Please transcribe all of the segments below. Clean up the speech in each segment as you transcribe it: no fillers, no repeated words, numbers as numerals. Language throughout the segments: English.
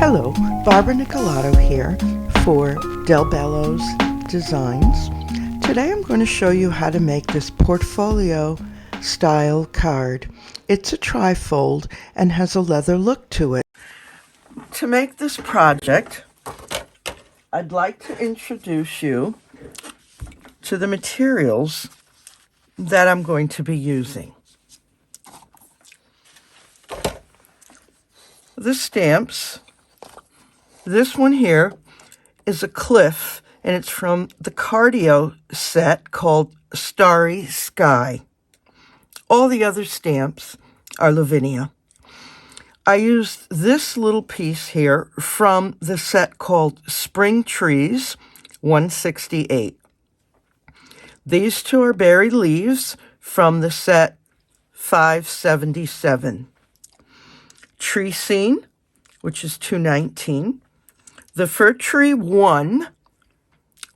Hello, Barbara Nicolato here for Bello's Designs. Today I'm going to show you how to make this portfolio style card. It's a trifold and has a leather look to it. To make this project, I'd like to introduce you to the materials that I'm going to be using. The stamps. This one here is a cliff, and it's from the Cardio set called Starry Sky. All the other stamps are Lavinia. I used this little piece here from the set called Spring Trees 168. These two are berry leaves from the set 577. Tree Scene, which is 219. The Fir Tree 1,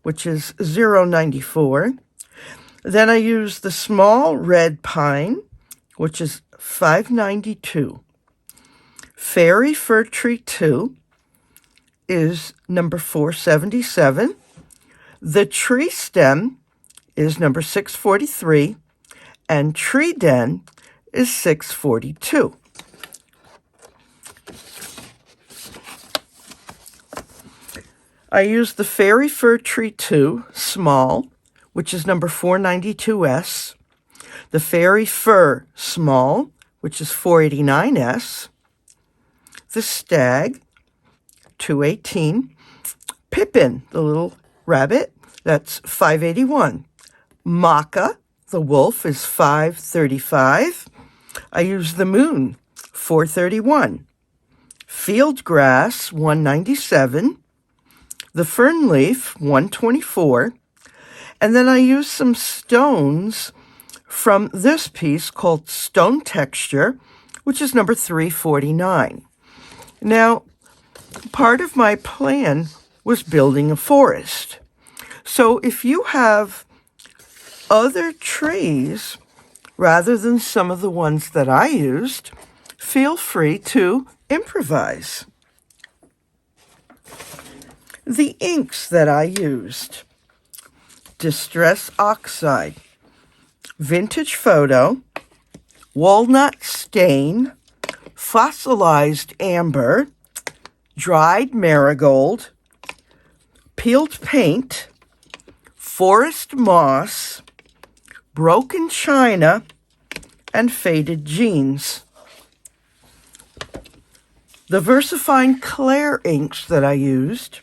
which is 094. Then I use the Small Red Pine, which is 592. Fairy Fir Tree 2 is number 477. The Tree Stem is number 643. And Tree Den is 642. I used the Fairy Fir Tree 2, small, which is number 492S. The Fairy Fir, small, which is 489S. The Stag, 218. Pippin, the little rabbit, that's 581. Maca, the wolf, is 535. I used the Moon, 431. Field Grass, 197. The Fern Leaf, 124. And then I used some stones from this piece called Stone Texture, which is number 349. Now, part of my plan was building a forest. So if you have other trees, rather than some of the ones that I used, feel free to improvise. The inks that I used: Distress Oxide, Vintage Photo, Walnut Stain, Fossilized Amber, Dried Marigold, Peeled Paint, Forest Moss, Broken China, and Faded Jeans. The Versafine Clair inks that I used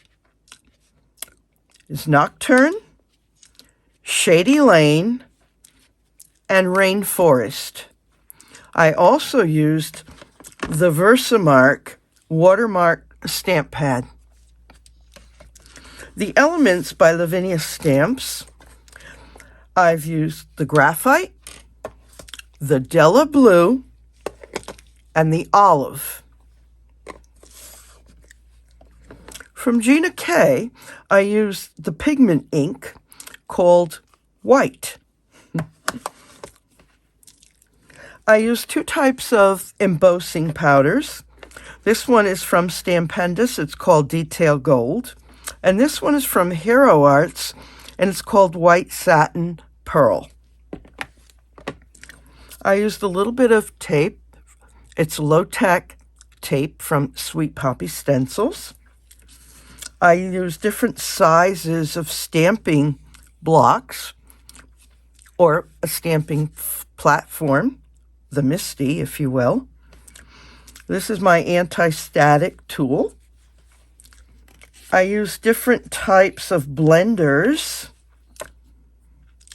is Nocturne, Shady Lane, and Rainforest. I also used the Versamark watermark stamp pad. The Elements by Lavinia Stamps. I've used the Graphite, the Della Blue, and the Olive. From GinaK, I used the Pigment ink called White. I used two types of embossing powders. This one is from Stampendous. It's called Detail Gold. And this one is from Hero Arts, and it's called White Satin Pearl. I used a little bit of tape. It's low-tech tape from Sweet Poppy Stencils. I used different sizes of stamping blocks, or a stamping platform, the Misty, if you will. This is my anti-static tool. I used different types of blenders.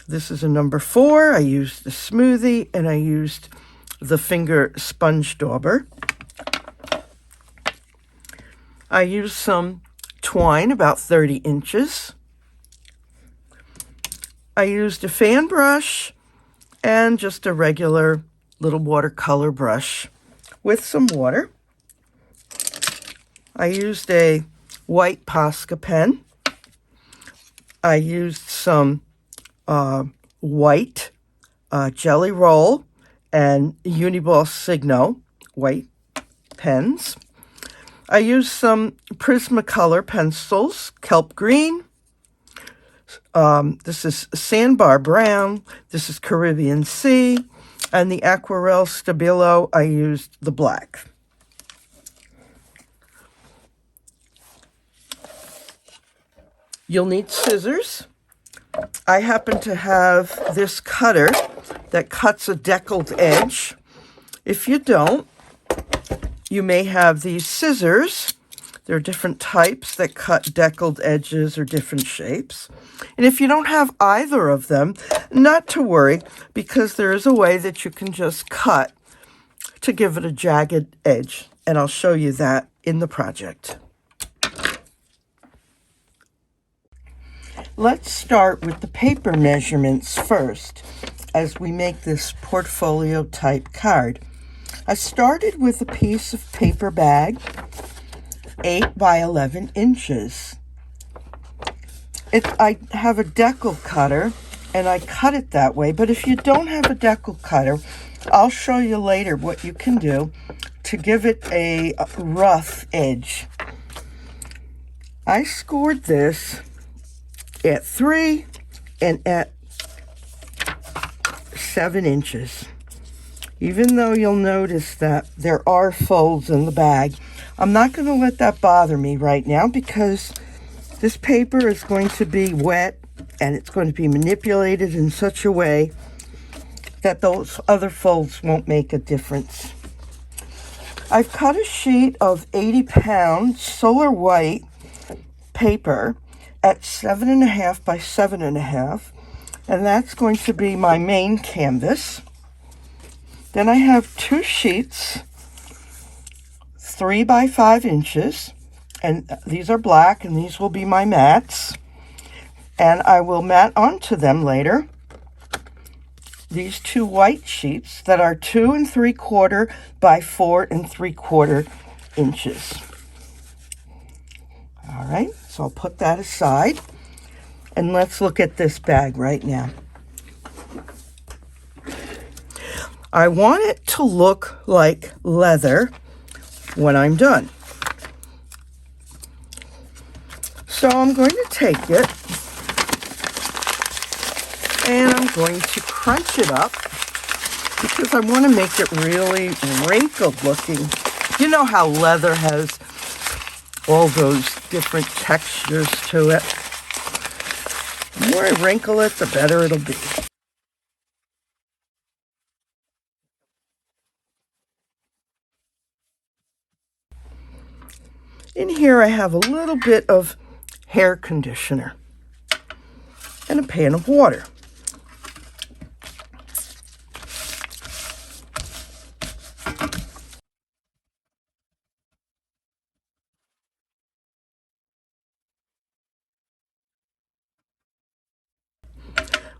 This is a number 4. I used the Smoothie, and I used the Finger Sponge Dauber. I used some twine, about 30 inches. I used a fan brush and just a regular little watercolor brush with some water. I used a white Posca pen. I used some white Jelly Roll and Uniball Signo white pens. I used some Prismacolor pencils, Kelp Green. This is Sandbar Brown. This is Caribbean Sea. And the Aquarelle Stabilo, I used the black. You'll need scissors. I happen to have this cutter that cuts a deckled edge. If you don't, you may have these scissors. There are different types that cut deckled edges or different shapes. And if you don't have either of them, not to worry, because there is a way that you can just cut to give it a jagged edge. And I'll show you that in the project. Let's start with the paper measurements first, as we make this portfolio type card. I started with a piece of paper bag, 8 by 11 inches. I have a Deckle cutter, and I cut it that way, but if you don't have a Deckle cutter, I'll show you later what you can do to give it a rough edge. I scored this at 3 and at 7 inches. Even though you'll notice that there are folds in the bag, I'm not going to let that bother me right now because this paper is going to be wet and it's going to be manipulated in such a way that those other folds won't make a difference. I've cut a sheet of 80-pound solar white paper at 7.5 by 7.5, and that's going to be my main canvas. Then I have 2 sheets, 3 by 5 inches, and these are black, and these will be my mats, and I will mat onto them later these 2 white sheets that are 2 3/4 by 4 3/4 inches. All right, so I'll put that aside, and let's look at this bag right now. I want it to look like leather when I'm done. So I'm going to take it, and I'm going to crunch it up because I want to make it really wrinkled looking. You know how leather has all those different textures to it. The more I wrinkle it, the better it'll be. In here I have a little bit of hair conditioner and a pan of water.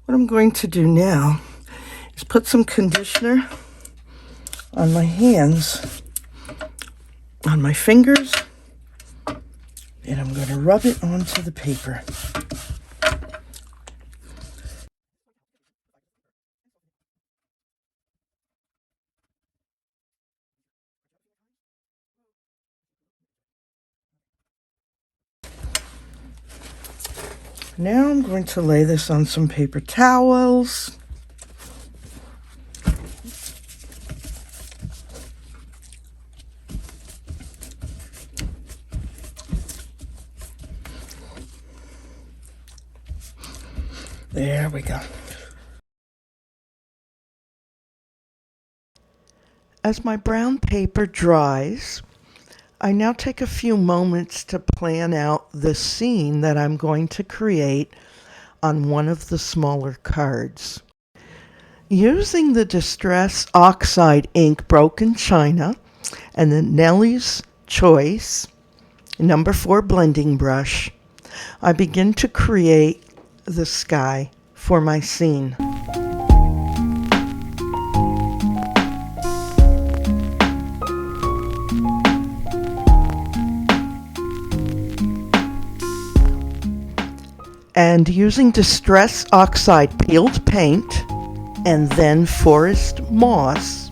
What I'm going to do now is put some conditioner on my hands, on my fingers, and I'm going to rub it onto the paper. Now I'm going to lay this on some paper towels. There we go. As my brown paper dries, I now take a few moments to plan out the scene that I'm going to create on one of the smaller cards. Using the Distress Oxide ink Broken China and the Nellie's Choice number 4 blending brush, I begin to create the sky for my scene. And using Distress Oxide peeled paint and then Forest Moss,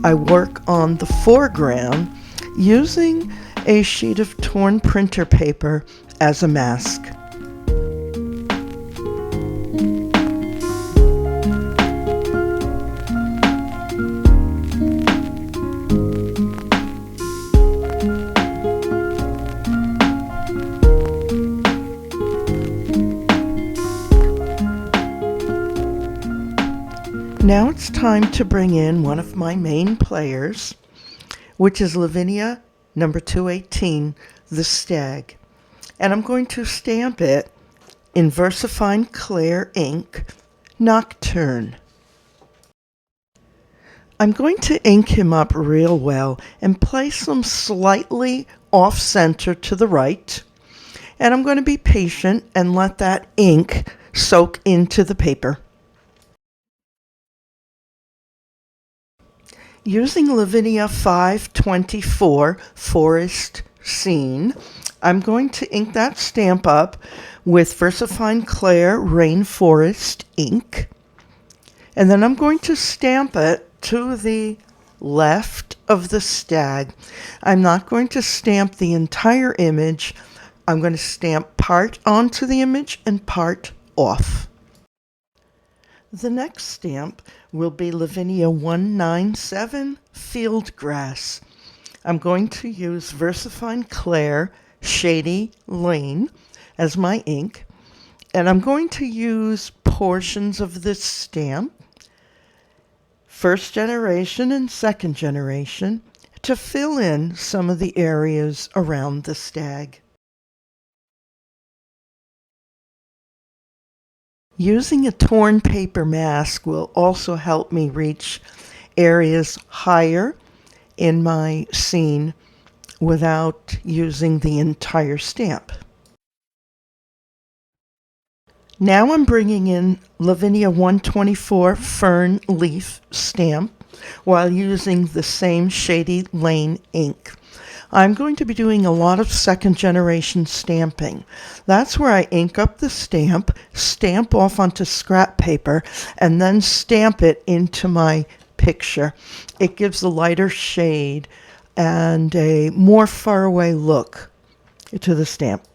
I work on the foreground using a sheet of torn printer paper as a mask. Now it's time to bring in one of my main players, which is Lavinia number 218, the Stag. And I'm going to stamp it in Versafine Clair ink, Nocturne. I'm going to ink him up real well and place him slightly off-center to the right. And I'm going to be patient and let that ink soak into the paper. Using Lavinia 524 Forest Scene, I'm going to ink that stamp up with Versafine Clair Rainforest ink. And then I'm going to stamp it to the left of the stag. I'm not going to stamp the entire image. I'm going to stamp part onto the image and part off. The next stamp will be Lavinia 197 Field Grass. I'm going to use Versafine Clair Shady Lane as my ink, and I'm going to use portions of this stamp, first generation and second generation, to fill in some of the areas around the stag. Using a torn paper mask will also help me reach areas higher in my scene without using the entire stamp. Now I'm bringing in Lavinia 124 Fern Leaf stamp while using the same Shady Lane ink. I'm going to be doing a lot of second generation stamping. That's where I ink up the stamp, stamp off onto scrap paper, and then stamp it into my picture. It gives a lighter shade and a more faraway look to the stamp.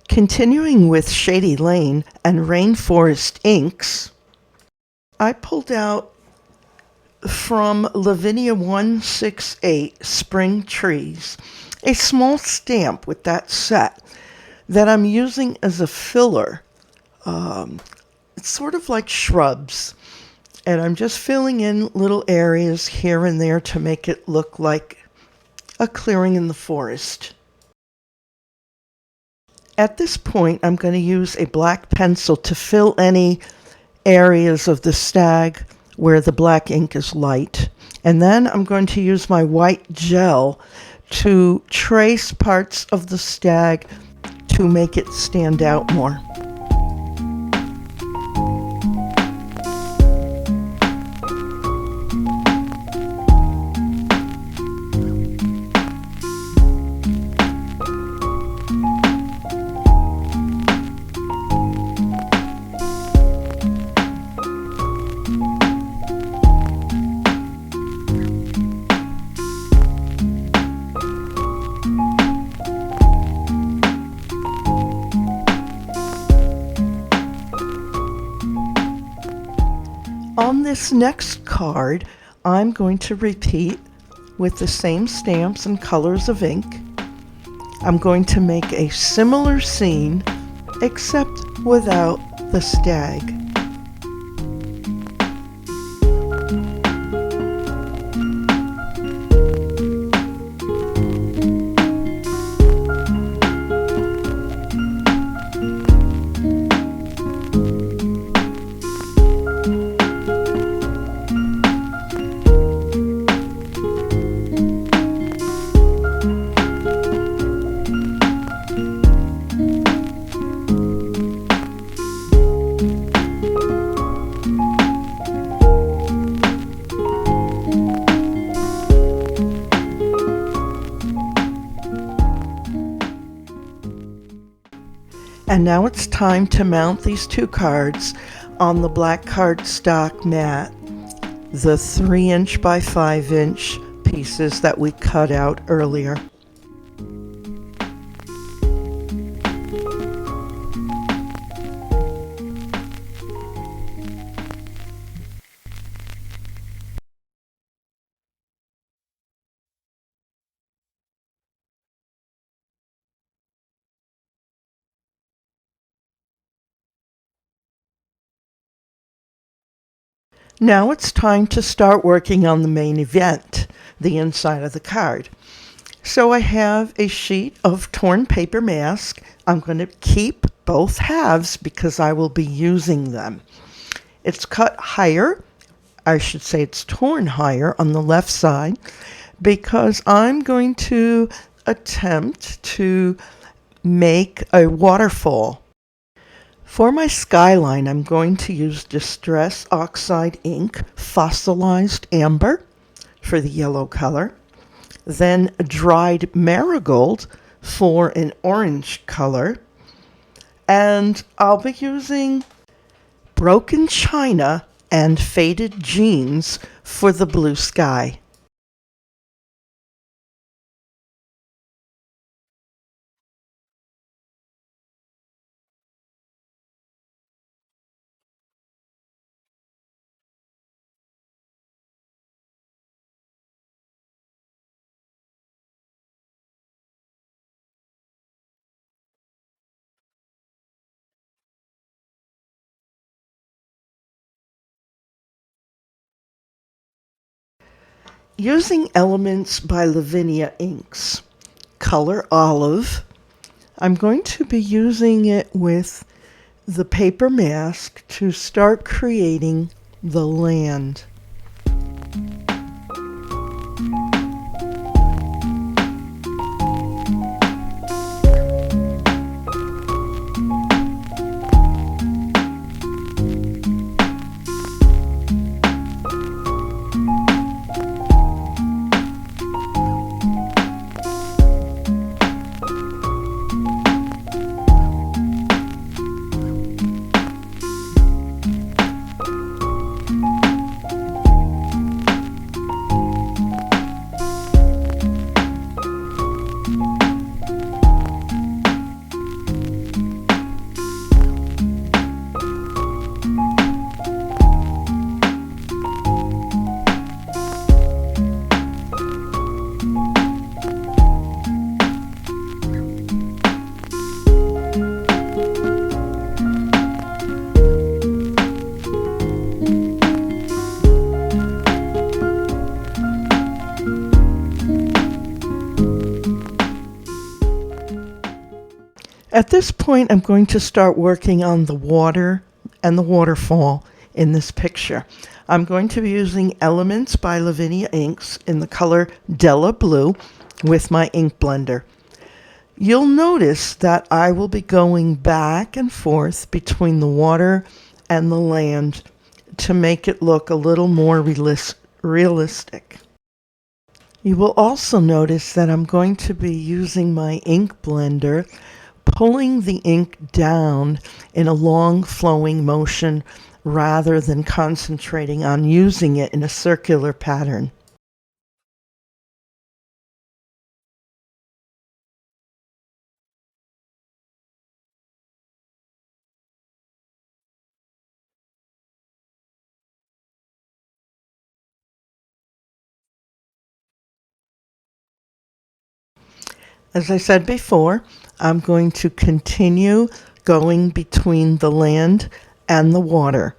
Continuing with Shady Lane and Rainforest inks, I pulled out from Lavinia 168 Spring Trees a small stamp with that set that I'm using as a filler. It's sort of like shrubs, and I'm just filling in little areas here and there to make it look like a clearing in the forest. At this point, I'm going to use a black pencil to fill any areas of the stag where the black ink is light. And then I'm going to use my white gel to trace parts of the stag to make it stand out more. On this next card, I'm going to repeat with the same stamps and colors of ink. I'm going to make a similar scene, except without the stag. And now it's time to mount these two cards on the black cardstock mat, the 3" by 5" pieces that we cut out earlier. Now it's time to start working on the main event, the inside of the card. So I have a sheet of torn paper mask. I'm going to keep both halves because I will be using them. It's cut higher, I should say it's torn higher on the left side, because I'm going to attempt to make a waterfall. For my skyline, I'm going to use Distress Oxide ink, Fossilized Amber for the yellow color, then dried Marigold for an orange color, and I'll be using Broken China and Faded Jeans for the blue sky. Using Elements by Lavinia inks, color olive, I'm going to be using it with the paper mask to start creating the land. At this point, I'm going to start working on the water and the waterfall in this picture. I'm going to be using Elements by Lavinia inks in the color Della Blue with my ink blender. You'll notice that I will be going back and forth between the water and the land to make it look a little more realistic. You will also notice that I'm going to be using my ink blender, pulling the ink down in a long flowing motion rather than concentrating on using it in a circular pattern. As I said before, I'm going to continue going between the land and the water.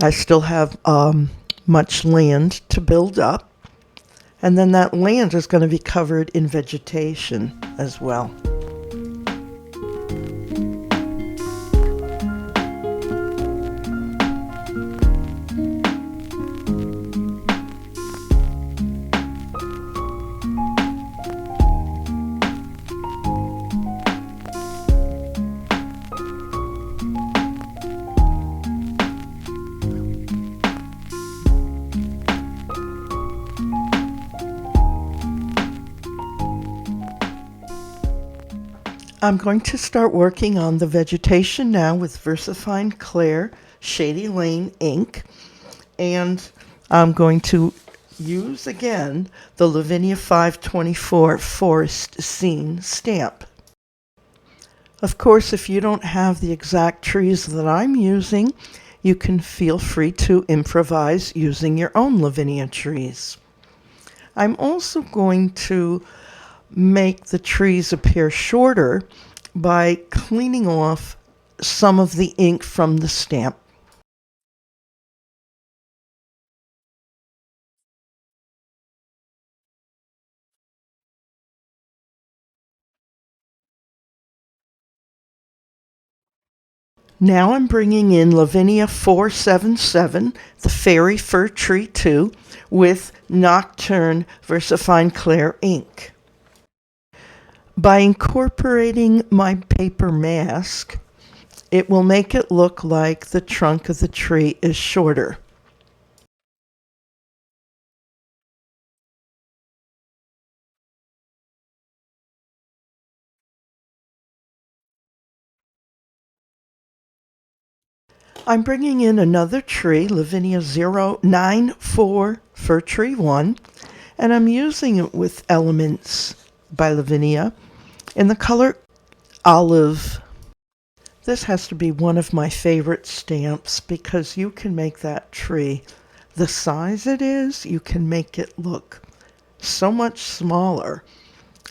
I still have much land to build up, and then that land is going to be covered in vegetation as well. I'm going to start working on the vegetation now with Versafine Clair Shady Lane ink. And I'm going to use again the Lavinia 524 Forest Scene stamp. Of course, if you don't have the exact trees that I'm using, you can feel free to improvise using your own Lavinia trees. I'm also going to make the trees appear shorter by cleaning off some of the ink from the stamp. Now I'm bringing in Lavinia 477, the Fairy Fir Tree 2, with Nocturne Versafine Clair ink. By incorporating my paper mask, it will make it look like the trunk of the tree is shorter. I'm bringing in another tree, Lavinia 094 Fir Tree 1, and I'm using it with Elements by Lavinia in the color Olive. This has to be one of my favorite stamps because you can make that tree the size it is, you can make it look so much smaller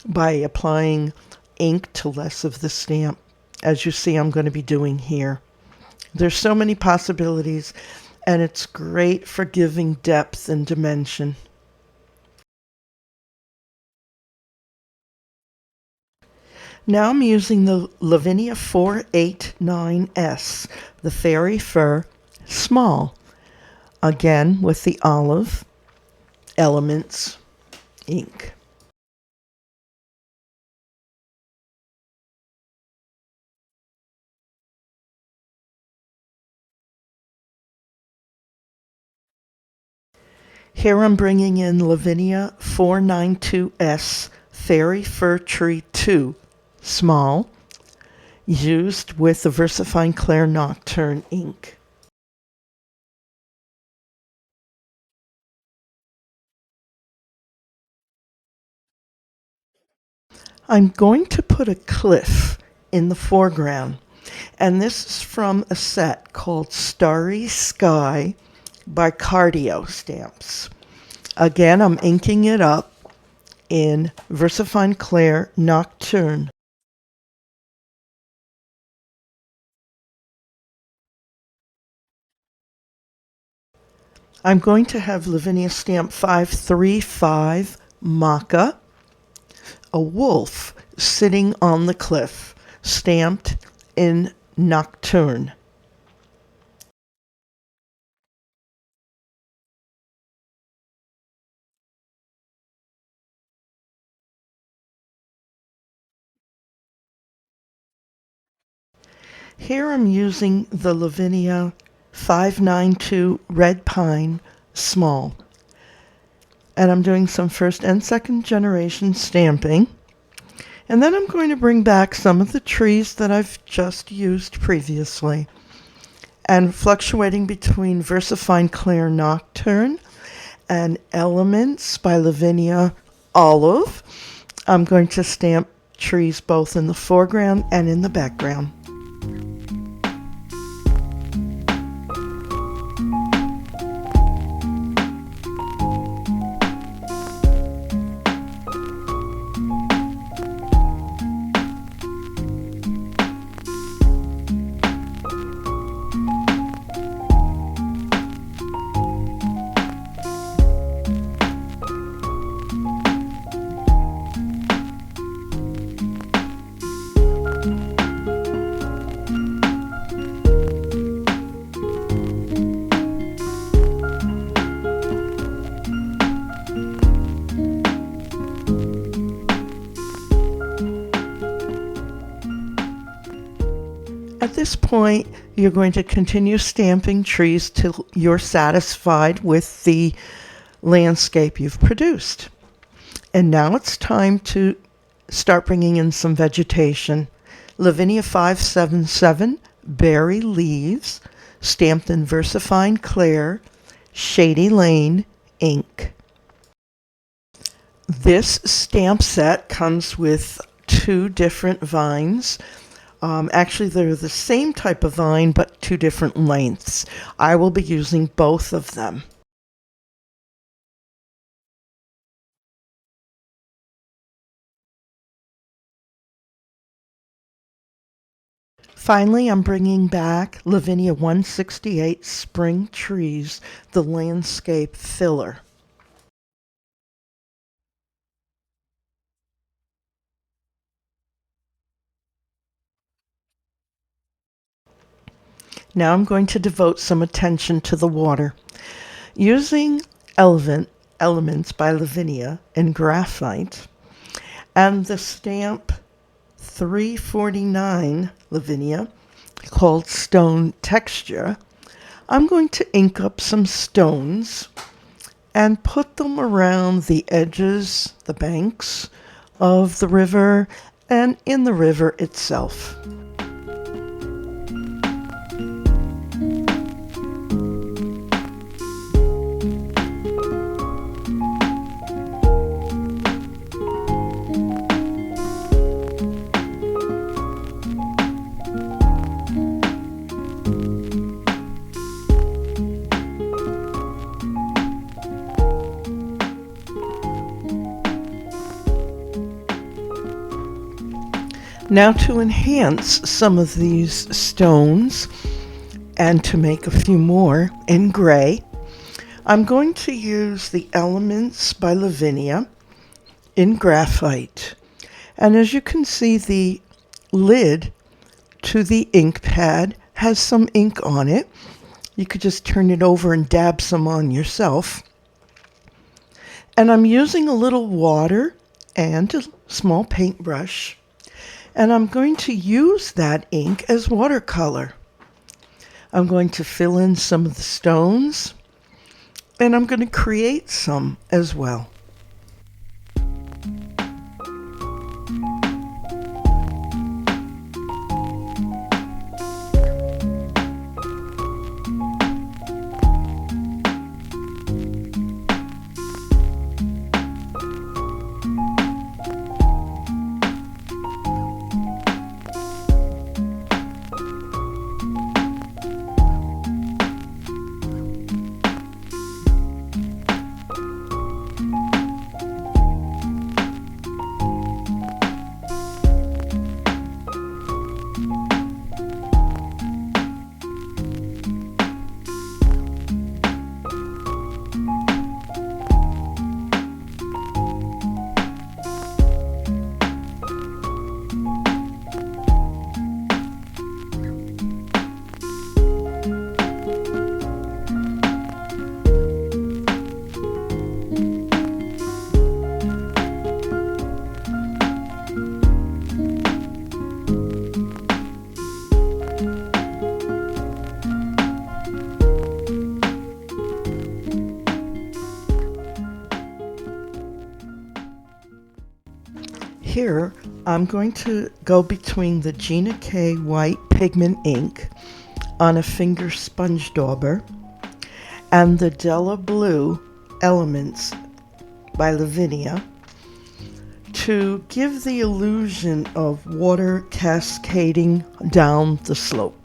by applying ink to less of the stamp, as you see I'm going to be doing here. There's so many possibilities, and it's great for giving depth and dimension. Now I'm using the Lavinia 489S, the Fairy Fir Small, again with the Olive Elements ink. Here I'm bringing in Lavinia 492S Fairy Fir Tree 2 Small, used with the Versafine Clair Nocturne ink. I'm going to put a cliff in the foreground, and this is from a set called Starry Sky by Cardstock Stamps. Again, I'm inking it up in Versafine Clair Nocturne. I'm going to have Lavinia Stamp 535 Maca, a wolf sitting on the cliff, stamped in Nocturne. Here I'm using the Lavinia 592 Red Pine Small. And I'm doing some first and second generation stamping. And then I'm going to bring back some of the trees that I've just used previously. And fluctuating between Versafine Clair Nocturne and Elements by Lavinia Olive, I'm going to stamp trees both in the foreground and in the background. At this point, you're going to continue stamping trees till you're satisfied with the landscape you've produced. And now it's time to start bringing in some vegetation. Lavinia 577 Berry Leaves, stamped in Versafine Clair, Shady Lane ink. This stamp set comes with 2 different vines. Actually, they're the same type of vine, but 2 different lengths. I will be using both of them. Finally, I'm bringing back Lavinia 168 Spring Trees, the landscape filler. Now I'm going to devote some attention to the water. Using Elements by Lavinia in Graphite and the stamp 349 Lavinia called Stone Texture, I'm going to ink up some stones and put them around the edges, the banks of the river, and in the river itself. Now, to enhance some of these stones and to make a few more in gray, I'm going to use the Elements by Lavinia in Graphite. And as you can see, the lid to the ink pad has some ink on it. You could just turn it over and dab some on yourself. And I'm using a little water and a small paintbrush. And I'm going to use that ink as watercolor. I'm going to fill in some of the stones, and I'm going to create some as well. Here, I'm going to go between the GinaK white pigment ink on a finger sponge dauber and the Della blue Elements by Lavinia to give the illusion of water cascading down the slope.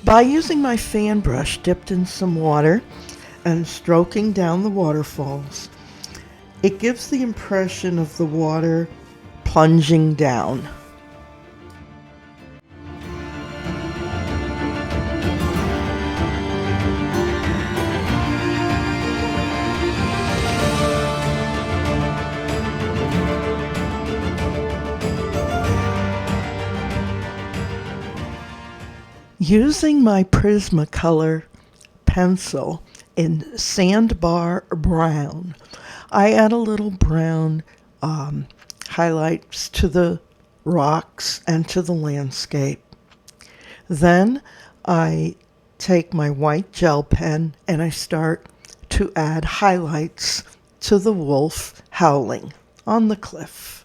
By using my fan brush dipped in some water and stroking down the waterfalls, it gives the impression of the water plunging down. Using my Prismacolor pencil in Sandbar Brown, I add a little brown highlights to the rocks and to the landscape. Then I take my white gel pen and I start to add highlights to the wolf howling on the cliff.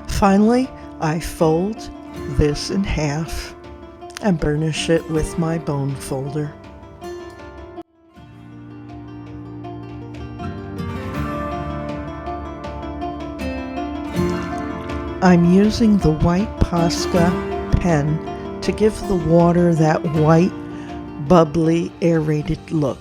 Finally, I fold this in half and burnish it with my bone folder. I'm using the white Posca pen to give the water that white, bubbly, aerated look.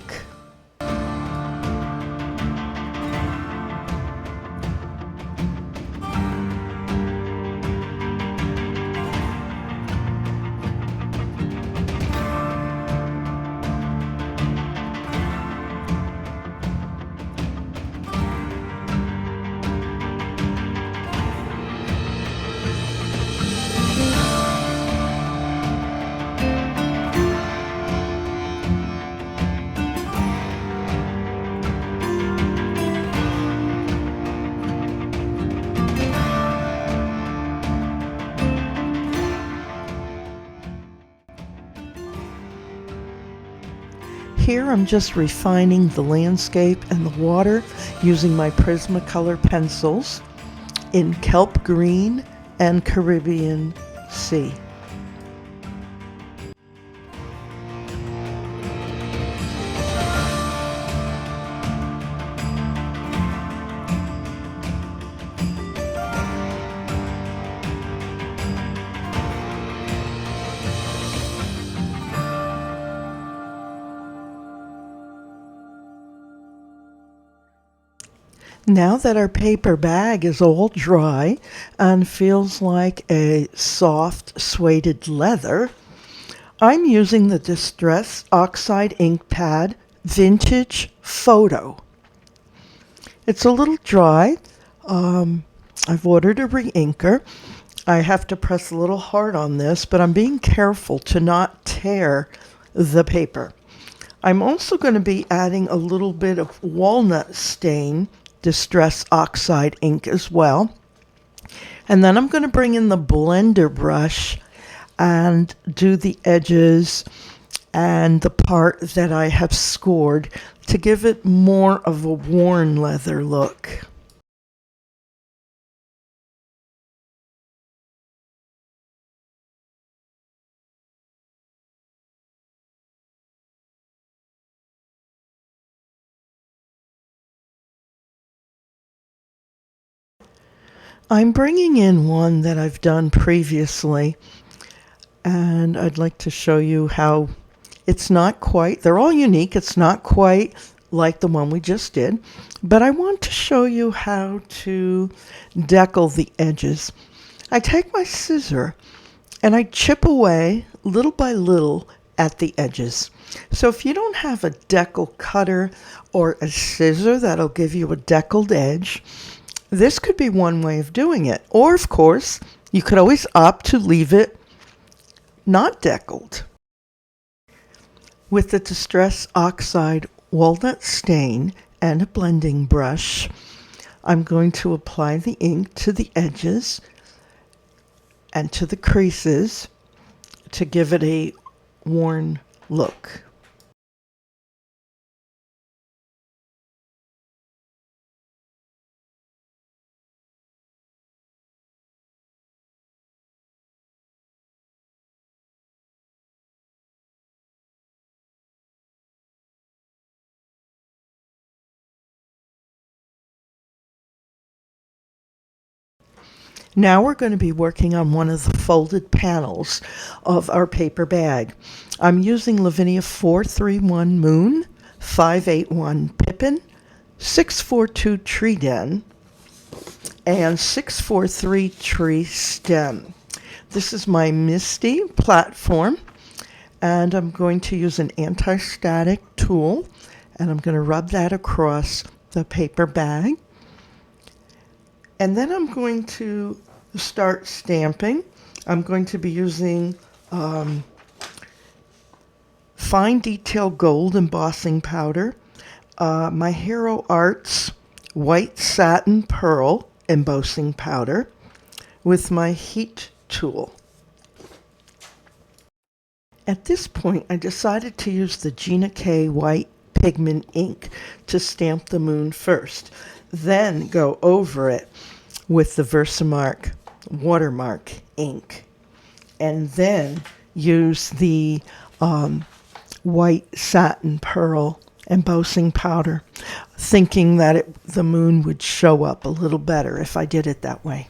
Here I'm just refining the landscape and the water using my Prismacolor pencils in Kelp Green and Caribbean Sea. Now that our paper bag is all dry and feels like a soft suede leather, I'm using the Distress Oxide ink pad Vintage Photo. It's a little dry. I've ordered a re-inker. I have to press a little hard on this, but I'm being careful to not tear the paper. I'm also going to be adding a little bit of Walnut stain Distress Oxide ink as well. And then I'm going to bring in the blender brush and do the edges and the part that I have scored to give it more of a worn leather look. I'm bringing in one that I've done previously, and I'd like to show you how it's not quite, they're all unique, it's not quite like the one we just did, but I want to show you how to deckle the edges. I take my scissor and I chip away little by little at the edges. So if you don't have a deckle cutter or a scissor that'll give you a deckled edge, this could be one way of doing it. Or, of course, you could always opt to leave it not deckled. With the Distress Oxide Walnut Stain and a blending brush, I'm going to apply the ink to the edges and to the creases to give it a worn look. Now we're going to be working on one of the folded panels of our paper bag. I'm using Lavinia 431 Moon, 581 Pippin, 642 Tree Den, and 643 Tree Stem. This is my Misty platform, and I'm going to use an anti-static tool, and I'm going to rub that across the paper bag. And then I'm going to start stamping. I'm going to be using fine detail gold embossing powder, my Hero Arts white satin pearl embossing powder with my heat tool. At this point, I decided to use the GinaK white pigment ink to stamp the moon first, then go over it with the Versamark watermark ink, and then use the white satin pearl embossing powder, thinking that the moon would show up a little better if I did it that way.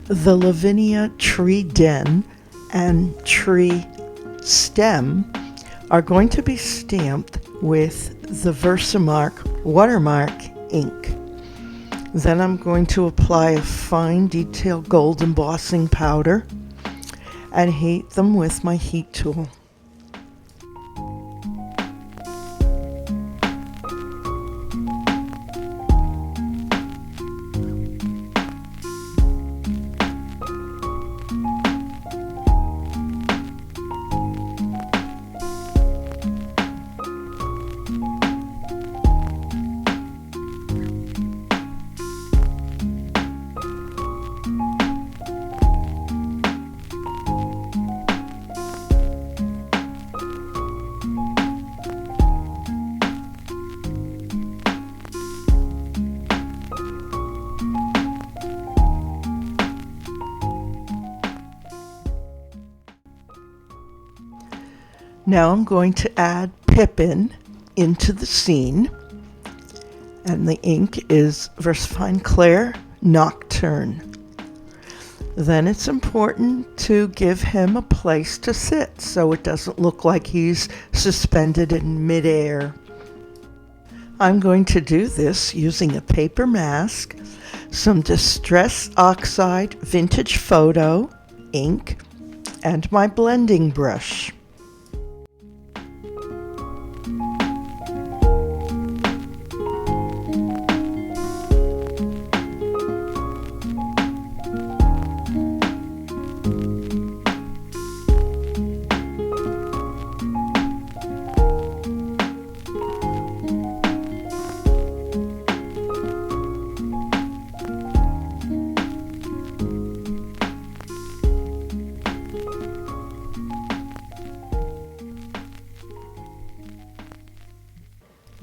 The Lavinia Tree Den and Tree Stem are going to be stamped with the Versamark watermark ink. Then I'm going to apply a fine detail gold embossing powder and heat them with my heat tool. Now I'm going to add Pippin into the scene, and the ink is Versafine Clair Nocturne. Then it's important to give him a place to sit so it doesn't look like he's suspended in midair. I'm going to do this using a paper mask, some Distress Oxide Vintage Photo ink, and my blending brush.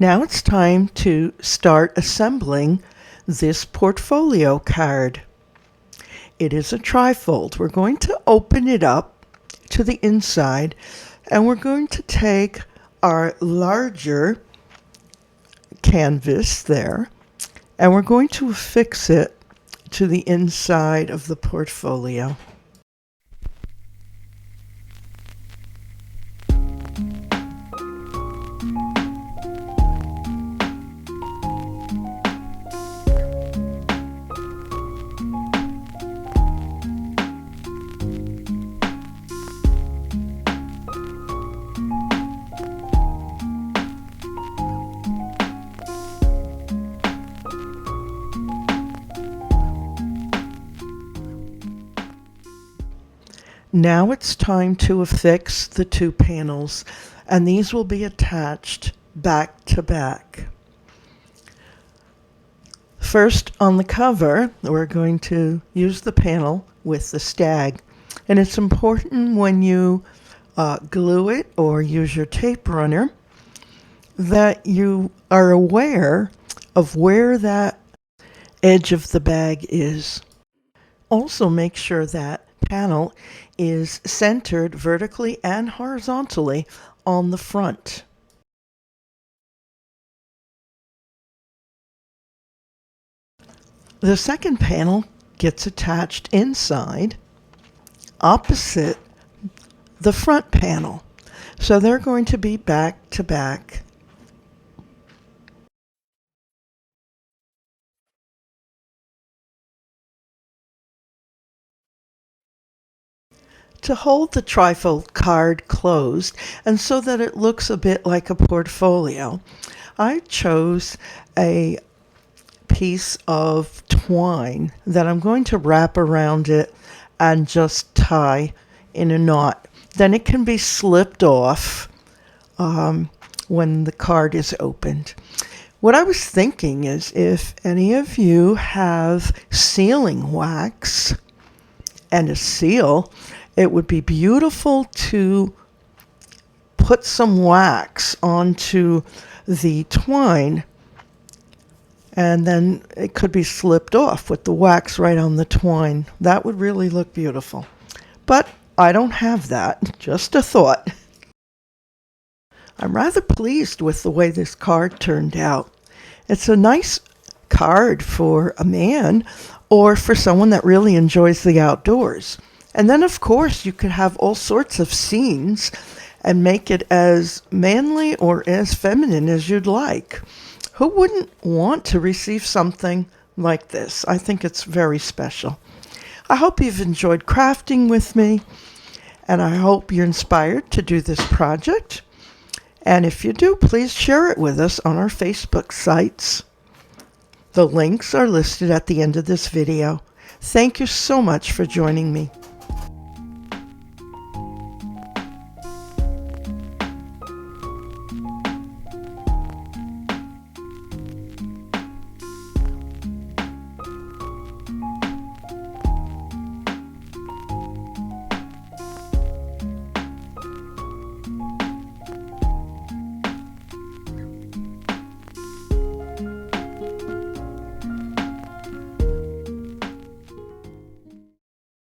Now it's time to start assembling this portfolio card. It is a trifold. We're going to open it up to the inside, and we're going to take our larger canvas there, and we're going to affix it to the inside of the portfolio. Now it's time to affix the two panels, and these will be attached back to back. First, on the cover, we're going to use the panel with the stag. And it's important when you glue it or use your tape runner that you are aware of where that edge of the bag is. Also, make sure that panel is centered vertically and horizontally on the front. The second panel gets attached inside opposite the front panel. So they're going to be back to back. To hold the trifold card closed and so that it looks a bit like a portfolio, I chose a piece of twine that I'm going to wrap around it and just tie in a knot. Then it can be slipped off when the card is opened. What I was thinking is if any of you have sealing wax and a seal, it would be beautiful to put some wax onto the twine, and then it could be slipped off with the wax right on the twine. That would really look beautiful. But I don't have that, just a thought. I'm rather pleased with the way this card turned out. It's a nice card for a man or for someone that really enjoys the outdoors. And then, of course, you could have all sorts of scenes and make it as manly or as feminine as you'd like. Who wouldn't want to receive something like this? I think it's very special. I hope you've enjoyed crafting with me, and I hope you're inspired to do this project. And if you do, please share it with us on our Facebook sites. The links are listed at the end of this video. Thank you so much for joining me.